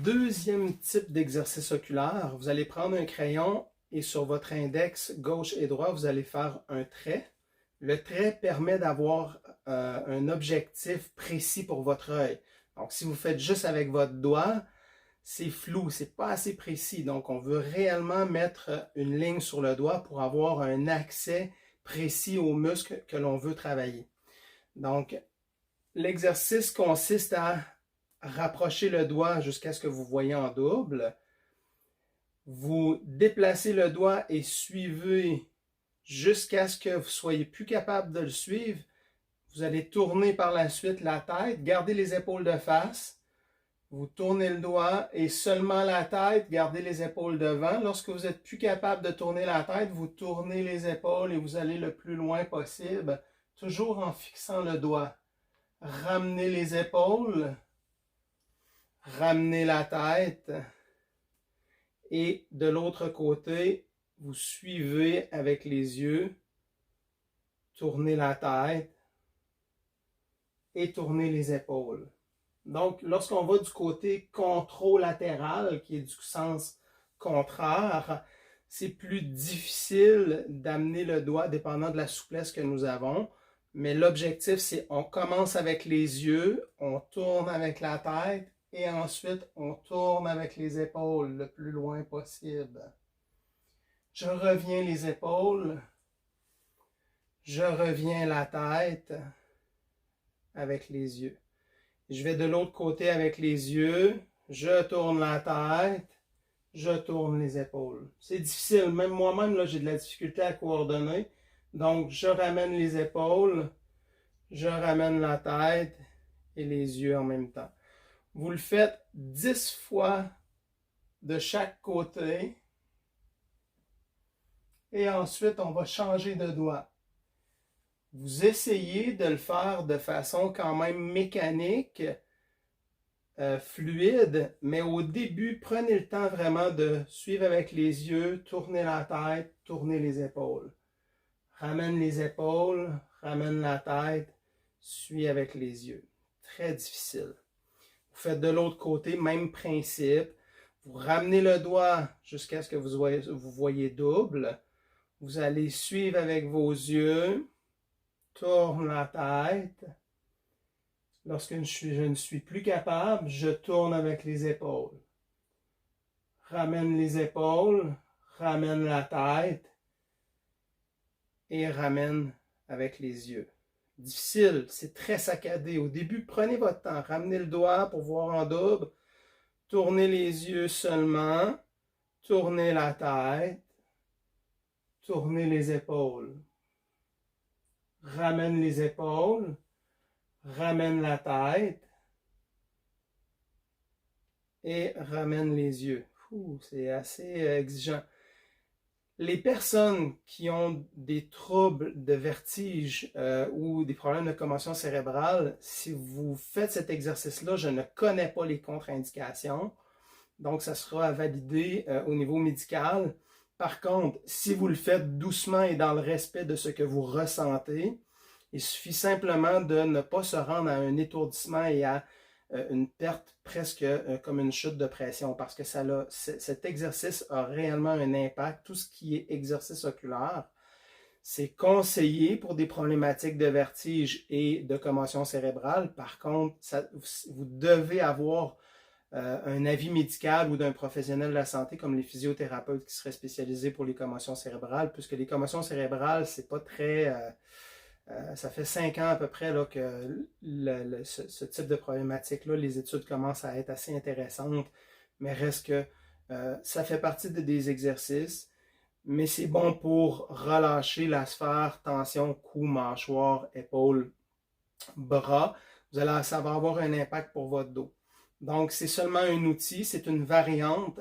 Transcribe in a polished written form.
deuxième type d'exercice oculaire, vous allez prendre un crayon et sur votre index gauche et droit, vous allez faire un trait. Le trait permet d'avoir un objectif précis pour votre œil. Donc, si vous faites juste avec votre doigt, c'est flou, c'est pas assez précis. Donc, on veut réellement mettre une ligne sur le doigt pour avoir un accès précis aux muscles que l'on veut travailler. Donc, l'exercice consiste à rapprocher le doigt jusqu'à ce que vous voyez en double. Vous déplacez le doigt et suivez jusqu'à ce que vous soyez plus capable de le suivre. Vous allez tourner par la suite la tête, gardez les épaules de face. Vous tournez le doigt et seulement la tête, gardez les épaules devant. Lorsque vous n'êtes plus capable de tourner la tête, vous tournez les épaules et vous allez le plus loin possible, toujours en fixant le doigt. Ramenez les épaules, ramenez la tête et de l'autre côté, vous suivez avec les yeux, tournez la tête et tournez les épaules. Donc, lorsqu'on va du côté controlatéral, qui est du sens contraire, c'est plus difficile d'amener le doigt dépendant de la souplesse que nous avons. Mais l'objectif, c'est on commence avec les yeux, on tourne avec la tête et ensuite on tourne avec les épaules le plus loin possible. Je reviens les épaules, je reviens la tête avec les yeux. Je vais de l'autre côté avec les yeux, je tourne la tête, je tourne les épaules. C'est difficile, même moi-même, là, j'ai de la difficulté à coordonner. Donc, je ramène les épaules, je ramène la tête et les yeux en même temps. Vous le faites 10 fois de chaque côté. Et ensuite, on va changer de doigt. Vous essayez de le faire de façon quand même mécanique, fluide, mais au début, prenez le temps vraiment de suivre avec les yeux, tourner la tête, tourner les épaules. Ramène les épaules, ramène la tête, suis avec les yeux. Très difficile. Vous faites de l'autre côté, même principe. Vous ramenez le doigt jusqu'à ce que vous voyez double. Vous allez suivre avec vos yeux, tourne la tête. Lorsque je ne suis plus capable, je tourne avec les épaules. Ramène les épaules, ramène la tête et ramène avec les yeux. Difficile, c'est très saccadé. Au début, prenez votre temps. Ramenez le doigt pour voir en double. Tournez les yeux seulement. Tournez la tête. Tournez les épaules. Ramène les épaules. Ramène la tête. Et ramène les yeux. C'est assez exigeant. Les personnes qui ont des troubles de vertige ou des problèmes de commotion cérébrale, si vous faites cet exercice-là, je ne connais pas les contre-indications, donc ça sera à valider au niveau médical. Par contre, si vous le faites doucement et dans le respect de ce que vous ressentez, il suffit simplement de ne pas se rendre à un étourdissement et à une perte presque comme une chute de pression parce que cet exercice a réellement un impact. Tout ce qui est exercice oculaire, c'est conseillé pour des problématiques de vertige et de commotion cérébrale. Par contre, vous devez avoir un avis médical ou d'un professionnel de la santé comme les physiothérapeutes qui seraient spécialisés pour les commotions cérébrales, puisque les commotions cérébrales, c'est pas très... ça fait 5 ans à peu près là, que ce type de problématique-là, les études commencent à être assez intéressantes, mais reste que ça fait partie des exercices, mais c'est bon pour relâcher la sphère, tension, cou, mâchoire, épaule, bras. Ça va avoir un impact pour votre dos. Donc, c'est seulement un outil, c'est une variante